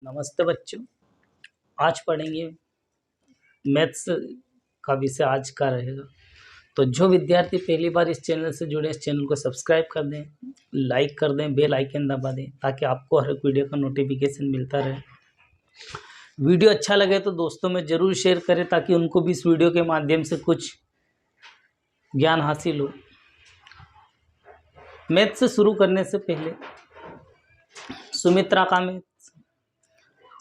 नमस्ते बच्चों। आज पढ़ेंगे मैथ्स का विषय आज का रहेगा। तो जो विद्यार्थी पहली बार इस चैनल से जुड़े इस चैनल को सब्सक्राइब कर दें, लाइक कर दें, बेल आइकन दबा दें ताकि आपको हर एक वीडियो का नोटिफिकेशन मिलता रहे। वीडियो अच्छा लगे तो दोस्तों में ज़रूर शेयर करें ताकि उनको भी इस वीडियो के माध्यम से कुछ ज्ञान हासिल हो। मैथ्स से शुरू करने से पहले सुमित्रा का मैथ्स,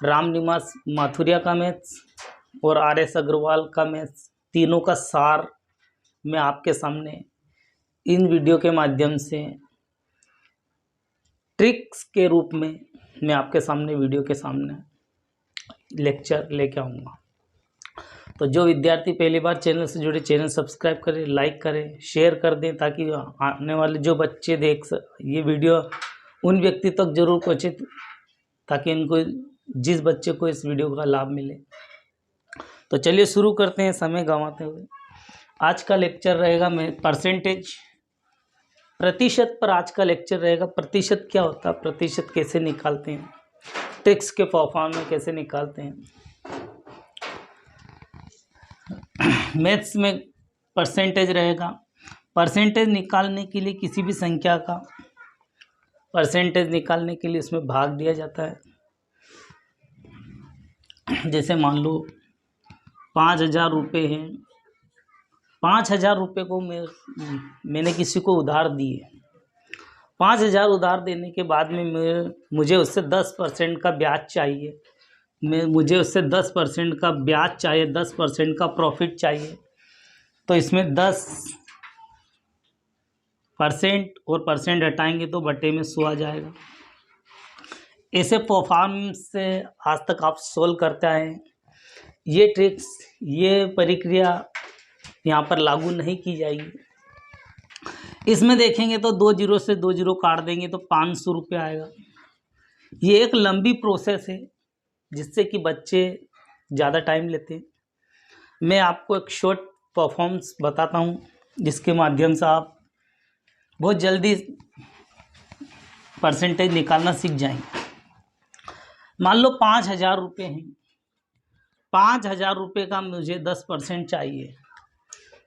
रामनिवास माथुरिया का मैथ्स और आर.एस. अग्रवाल का मैथ्स, तीनों का सार मैं आपके सामने इन वीडियो के माध्यम से ट्रिक्स के रूप में मैं आपके सामने वीडियो के सामने लेक्चर लेके आऊँगा। तो जो विद्यार्थी पहली बार चैनल से जुड़े चैनल सब्सक्राइब करें, लाइक करें, शेयर कर दें ताकि आने वाले जो बच्चे ये वीडियो उन व्यक्ति तक जरूर पहुँचे ताकि इनको जिस बच्चे को इस वीडियो का लाभ मिले। तो चलिए शुरू करते हैं समय गंवाते हुए। आज का लेक्चर रहेगा परसेंटेज, प्रतिशत पर आज का लेक्चर रहेगा। प्रतिशत क्या होता है, प्रतिशत कैसे निकालते हैं, ट्रिक्स के फॉर्म में कैसे निकालते हैं। मैथ्स में परसेंटेज रहेगा। परसेंटेज निकालने के लिए किसी भी संख्या का परसेंटेज निकालने के लिए उसमें भाग दिया जाता है। जैसे मान लो 5,000 रुपये हैं, 5,000 रुपये को मैंने किसी को उधार दिए। 5,000 उधार देने के बाद में मुझे उससे 10% का ब्याज चाहिए। मुझे उससे 10% का ब्याज चाहिए, 10% का प्रॉफिट चाहिए। तो इसमें 10% और परसेंट हटाएंगे तो बटे में 100 आ जाएगा। ऐसे फॉर्म से आज तक आप सोल्व करते आए हैं। ये ट्रिक्स, ये प्रक्रिया यहाँ पर लागू नहीं की जाएगी। इसमें देखेंगे तो 2 जीरो से 2 जीरो काट देंगे तो 500 रुपये आएगा। ये एक लंबी प्रोसेस है जिससे कि बच्चे ज़्यादा टाइम लेते हैं। मैं आपको एक शॉर्ट परफॉर्मेंस बताता हूँ जिसके माध्यम से आप बहुत जल्दी परसेंटेज निकालना सीख जाएंगे। मान लो 5,000 रुपये हैं। 5,000 रुपये का मुझे 10% चाहिए।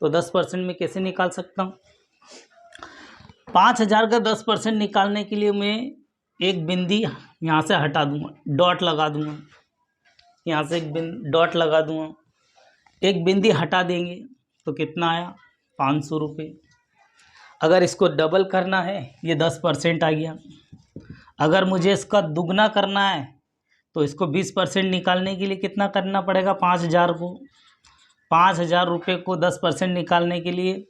तो 10% में कैसे निकाल सकता हूँ? 5,000 का 10% निकालने के लिए मैं एक बिंदी यहाँ से हटा दूंगा, डॉट लगा दूंगा। यहाँ से एक डॉट लगा दूंगा, एक बिंदी हटा देंगे तो कितना आया? 500 रुपये। अगर इसको डबल करना है, ये 10% आ गया। अगर मुझे इसका दुगना करना है तो इसको 20% निकालने के लिए कितना करना पड़ेगा? 5,000 को 5,000 रुपये को 10% निकालने के लिए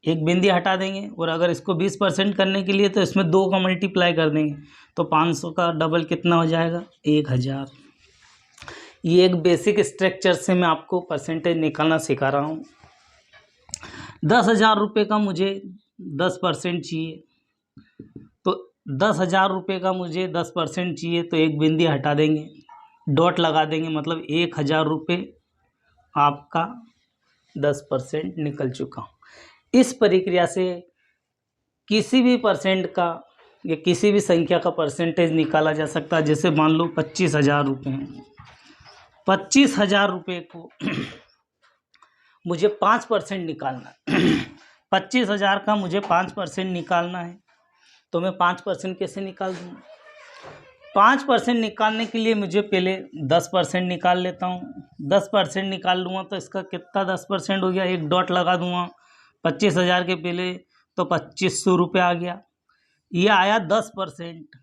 एक बिंदी हटा देंगे। और अगर इसको 20% करने के लिए तो इसमें 2 का मल्टीप्लाई कर देंगे तो 500 का डबल कितना हो जाएगा? 1,000। ये एक बेसिक स्ट्रक्चर से मैं आपको परसेंटेज निकालना सिखा रहा हूँ। 10,000 रुपये का मुझे 10% चाहिए। तो 10,000 रुपये का मुझे 10% चाहिए तो एक बिंदी हटा देंगे, डॉट लगा देंगे, मतलब 1,000 रुपये आपका 10% निकल चुका। इस प्रक्रिया से किसी भी परसेंट का या किसी भी संख्या का परसेंटेज निकाला जा सकता है। जैसे मान लो 25,000 रुपये हैं। 25,000 रुपये को मुझे 5% निकालना है। 25,000 का मुझे 5% निकालना है तो मैं 5% कैसे निकाल दूँगा? 5% निकालने के लिए मुझे पहले 10% निकाल लेता हूँ। 10% निकाल लूँगा तो इसका कितना 10% हो गया? एक डॉट लगा दूँगा 25,000 के पहले तो 2,500 रुपये आ गया। ये आया 10%।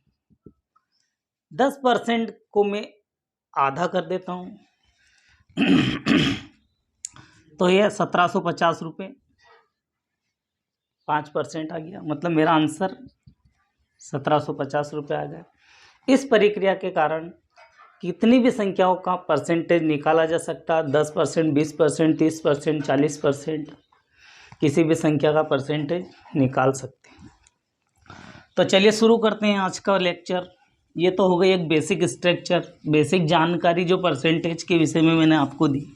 10% को मैं आधा कर देता हूँ तो ये 1,750 रुपये 5% आ गया। मतलब मेरा आंसर 1,750 रुपये आ गया। इस प्रक्रिया के कारण कितनी भी संख्याओं का परसेंटेज निकाला जा सकता है। 10%, 20%, 30%, 40%, किसी भी संख्या का परसेंटेज निकाल सकते हैं। तो चलिए शुरू करते हैं आज का लेक्चर। ये तो हो गई एक बेसिक स्ट्रक्चर, बेसिक जानकारी जो परसेंटेज के विषय में मैंने आपको दी।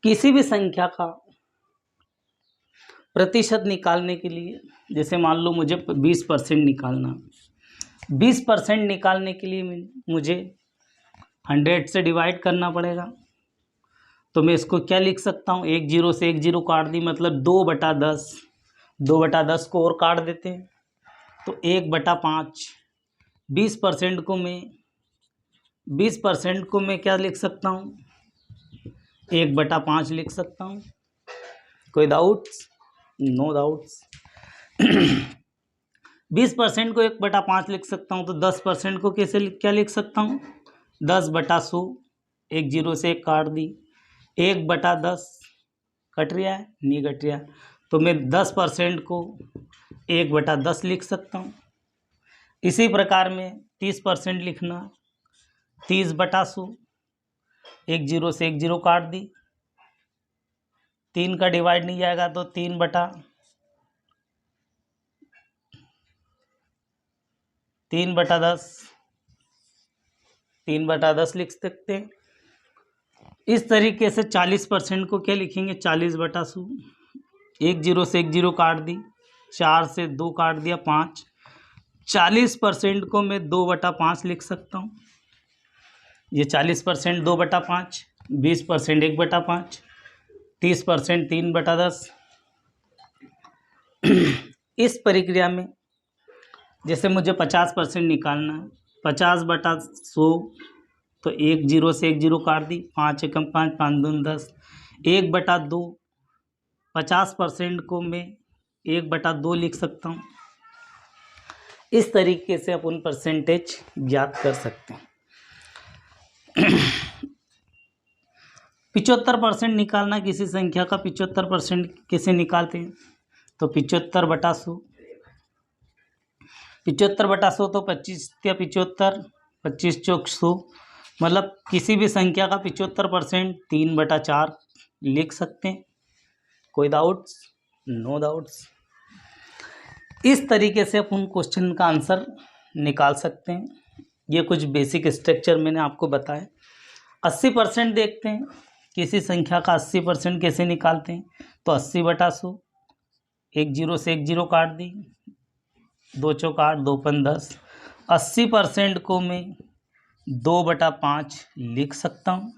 किसी भी संख्या का प्रतिशत निकालने के लिए, जैसे मान लो मुझे 20% निकालना, 20% निकालने के लिए मुझे 100 से डिवाइड करना पड़ेगा। तो मैं इसको क्या लिख सकता हूँ, 1 0 से 1 0 काट दी, मतलब 2/10, 2/10 को और काट देते हैं तो 1/5। 20% को मैं क्या लिख सकता हूँ, 1/5 लिख सकता हूँ। कोई डाउट्स? No doubts. 20% को 1/5 लिख सकता हूँ, तो 10% को कैसे क्या लिख सकता हूँ, 10/100। 1 0 से 1 काट दी, 1/10 कट रहा है, नहीं कट रहा, तो मैं 10% को 1/10 लिख सकता हूँ। इसी प्रकार में 30% लिखना, 30/100। 1 0 से 1 0 काट दी, 3 का डिवाइड नहीं जाएगा तो 3/10 3/10 लिख सकते हैं। इस तरीके से 40% को क्या लिखेंगे, 40/100। 1 0 से 1 0 काट दी, 4 से 2 काट दिया, 5। 40% को मैं 2/5 लिख सकता हूँ। ये 40% 2/5, 20% 1/5, 30% 3/10। इस प्रक्रिया में जैसे मुझे 50% निकालना है, 50/100, तो 1 0 से 1 0 काट दी, 5 एकम 5, 5 दूनी 10, 1/2। 50% को मैं 1/2 लिख सकता हूँ। इस तरीके से अपन परसेंटेज ज्ञात कर सकते हैं। 75% निकालना, किसी संख्या का 75% कैसे निकालते हैं, तो 75/100, 75/100 तो 25 या 75, 25 चौक 100, मतलब किसी भी संख्या का 75% 3/4 लिख सकते हैं। कोई डाउट्स? No doubts. इस तरीके से अपन क्वेश्चन का आंसर निकाल सकते हैं। ये कुछ बेसिक स्ट्रक्चर मैंने आपको बताया। 80% देखते हैं, किसी संख्या का 80% कैसे निकालते हैं, तो 80/100। 1 0 से 1 0 काट दी, 2 चौक 8, 2 पंच 10। 80% को मैं 2/5 लिख सकता हूँ,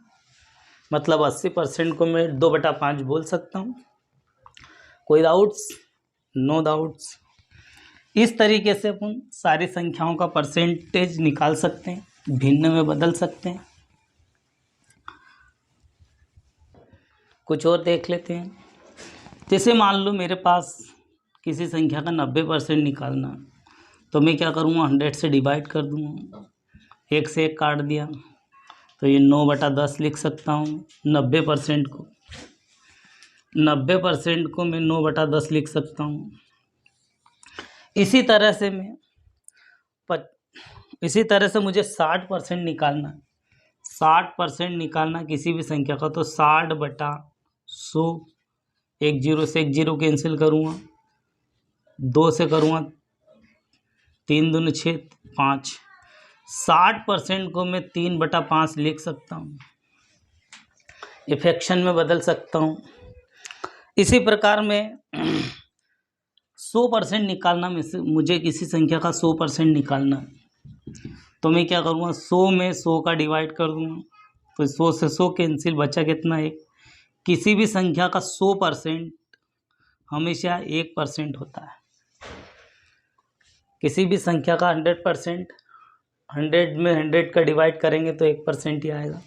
मतलब 80% को मैं 2/5 बोल सकता हूँ। कोई डाउट्स? No doubts. इस तरीके से अपन सारी संख्याओं का परसेंटेज निकाल सकते हैं, भिन्न में बदल सकते हैं। कुछ और देख लेते हैं। जैसे मान लो मेरे पास किसी संख्या का 90% निकालना, तो मैं क्या करूँगा, 100 से डिवाइड कर दूँगा, 1 से 1 काट दिया, तो ये 9/10 लिख सकता हूँ। 90% को मैं 9/10 लिख सकता हूँ। इसी तरह से मुझे 60% निकालना, 60% निकालना किसी भी संख्या का, तो 60/100। 1 0 से 1 0 कैंसिल करूँगा, 2 से करूँगा, 3 दूनी 6, 5। 60% को मैं 3/5 लिख सकता हूँ, ये फ्रैक्शन में बदल सकता हूँ। इसी प्रकार में 100% निकालना, मुझे किसी संख्या का 100% निकालना, तो मैं क्या करूँगा, 100 में 100 का डिवाइड कर दूँगा, तो 100 से 100 कैंसिल, बचा कितना, 1। किसी भी संख्या का 100% हमेशा 1% होता है। किसी भी संख्या का 100%, 100 में 100 का डिवाइड करेंगे तो 1% ही आएगा।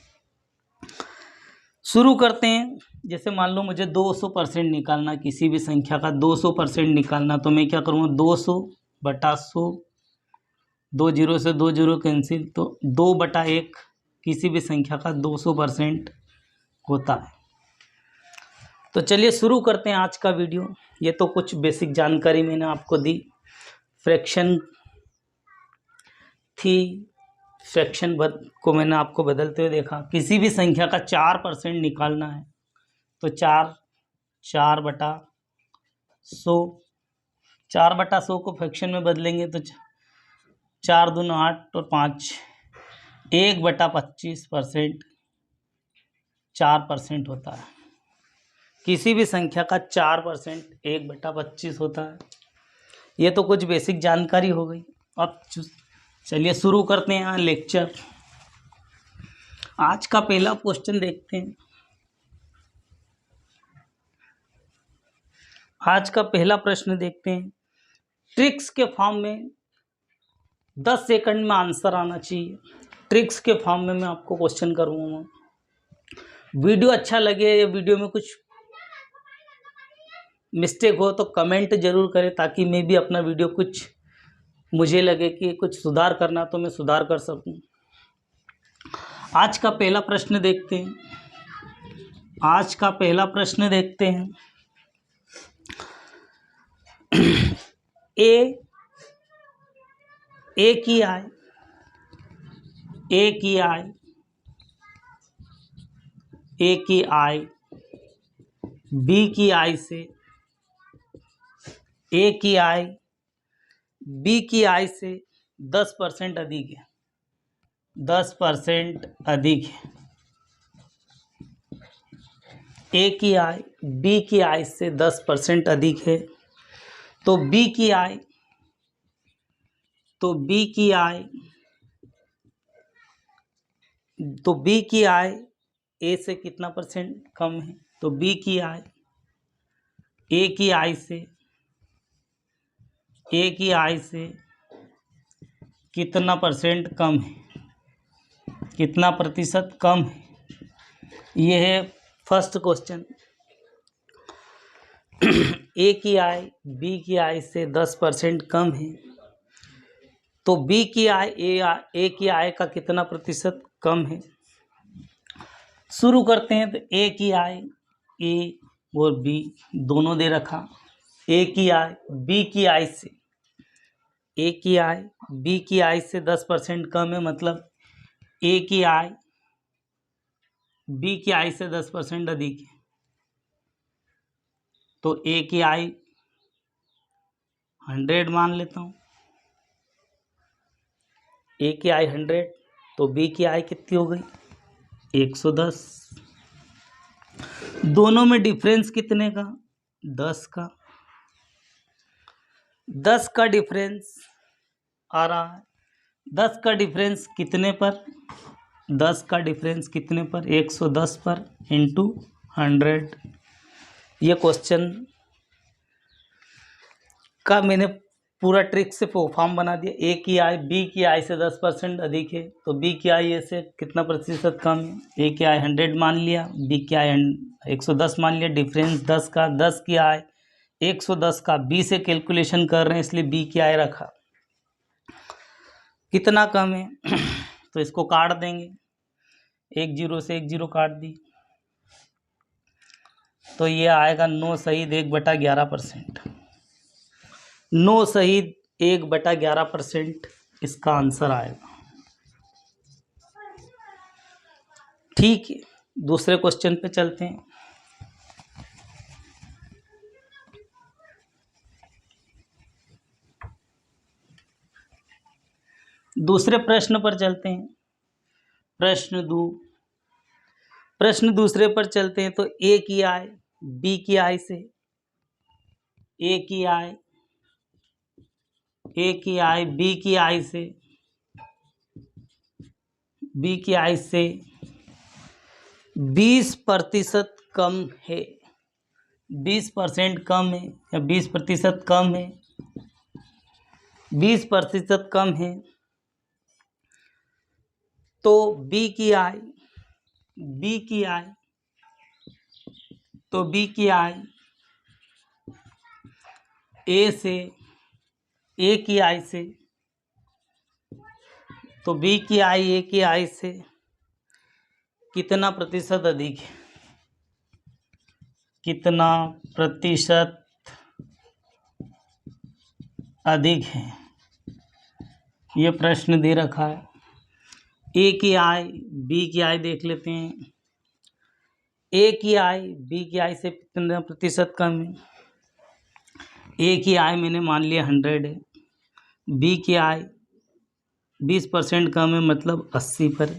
शुरू करते हैं। जैसे मान लो मुझे 200% निकालना, किसी भी संख्या का 200% निकालना, तो मैं क्या करूँगा, 200/100, 2 0 से 2 0 कैंसिल, तो 2/1 किसी भी संख्या का 200% होता है। तो चलिए शुरू करते हैं आज का वीडियो। ये तो कुछ बेसिक जानकारी मैंने आपको दी, फ्रैक्शन थी, फ्रैक्शन को मैंने आपको बदलते हुए देखा। किसी भी संख्या का 4% निकालना है, तो 4/100, 4/100 को फ्रैक्शन में बदलेंगे तो 4 दूनी 8 और 5, 1/25% 4% होता है। किसी भी संख्या का 4% 1/25 होता है। ये तो कुछ बेसिक जानकारी हो गई। अब चलिए शुरू करते हैं लेक्चर। आज का पहला क्वेश्चन देखते हैं। आज का पहला प्रश्न देखते हैं। ट्रिक्स के फॉर्म में 10 सेकंड में आंसर आना चाहिए। ट्रिक्स के फॉर्म में मैं आपको क्वेश्चन करूँगा। वीडियो अच्छा लगे या वीडियो में कुछ मिस्टेक हो तो कमेंट जरूर करें, ताकि मैं भी अपना वीडियो कुछ मुझे लगे कि कुछ सुधार करना तो मैं सुधार कर सकूं। आज का पहला प्रश्न देखते हैं। आज का पहला प्रश्न देखते हैं। ए की आई, ए की आई, ए की आई बी की आई से, ए की आई बी की आई से 10% अधिक है। 10% अधिक है। ए की आई बी की आई से 10% अधिक है, तो बी की आई ए से कितना परसेंट कम है? तो बी की आई ए की आई से कितना परसेंट कम है, कितना प्रतिशत कम है? ये है फर्स्ट क्वेश्चन। ए की आई बी की आई से 10% कम है, तो बी की आई ए की आई का कितना प्रतिशत कम है? शुरू करते हैं। तो ए की आई, ए और बी दोनों दे रखा। ए की आई बी की आई से, ए की आई बी की आई से 10% कम है, मतलब ए की आई बी की आई से 10% अधिक है। तो ए की आई 100 मान लेता हूँ। ए की आई 100, तो बी की आई कितनी हो गई? 110। दोनों में डिफरेंस कितने का? 10 का। 10 का डिफरेंस आ रहा है। 10 का डिफरेंस कितने पर? 10 का डिफरेंस कितने पर? 110 पर इंटू 100। ये क्वेश्चन का मैंने पूरा ट्रिक से फॉर्म बना दिया। ए की आई बी की आई से 10% अधिक है, तो बी की आई ए से कितना प्रतिशत कम है? ए की आई 100 मान लिया, बी की आई 110 मान लिया। डिफरेंस 10 का, 10 की आई 110 का, बी से कैलकुलेशन कर रहे हैं इसलिए बी की आई रखा। कितना कम है? तो इसको काट देंगे। 1 0 से 1 0 काट दी, तो ये आएगा 9 शहीद 1/11%। 9 शहीद 1/11% इसका आंसर आएगा। ठीक है, दूसरे क्वेश्चन पे चलते हैं। दूसरे प्रश्न पर चलते हैं। प्रश्न दूसरे पर चलते हैं। तो ए की आई बी की आई से, ए की आई बी की आई से, बी की आई से 20% कम है। 20% कम है या 20% कम है? 20% कम है, तो बी की आई ए से, ए की आई से, तो बी की आई ए की आई से कितना प्रतिशत अधिक है? कितना प्रतिशत अधिक है? ये प्रश्न दे रखा है। ए की आई बी की आई देख लेते हैं। ए की आई बी की आई से कितना प्रतिशत कम है? ए की आई मैंने मान लिया 100 है, बी की आई 20% कम है, मतलब 80 पर।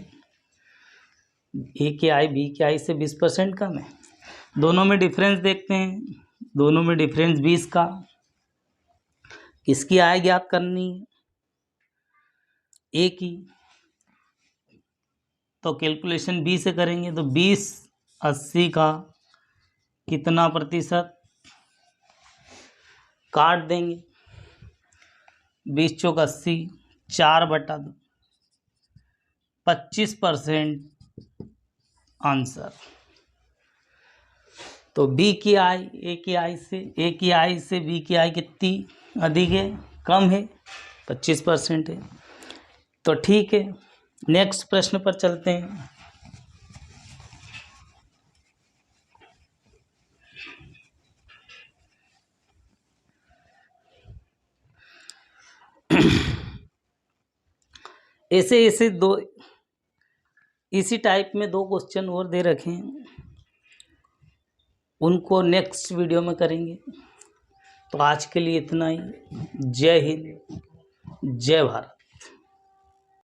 ए की आई बी की आई से 20% कम है, दोनों में डिफरेंस देखते हैं। दोनों में डिफरेंस 20 का। किसकी आय ज्ञात करनी है? ए की। तो कैलकुलेशन बी से करेंगे। तो 20 80 का कितना प्रतिशत काट देंगे? 20 चौक 80, 4/2, 25% आंसर। तो बी की आय ए की आय से बी की आय कितनी अधिक है? कम है, 25% है। तो ठीक है, नेक्स्ट प्रश्न पर चलते हैं। ऐसे दो इसी टाइप में 2 क्वेश्चन और दे रखे हैं, उनको नेक्स्ट वीडियो में करेंगे। तो आज के लिए इतना ही। जय हिंद, जय भारत।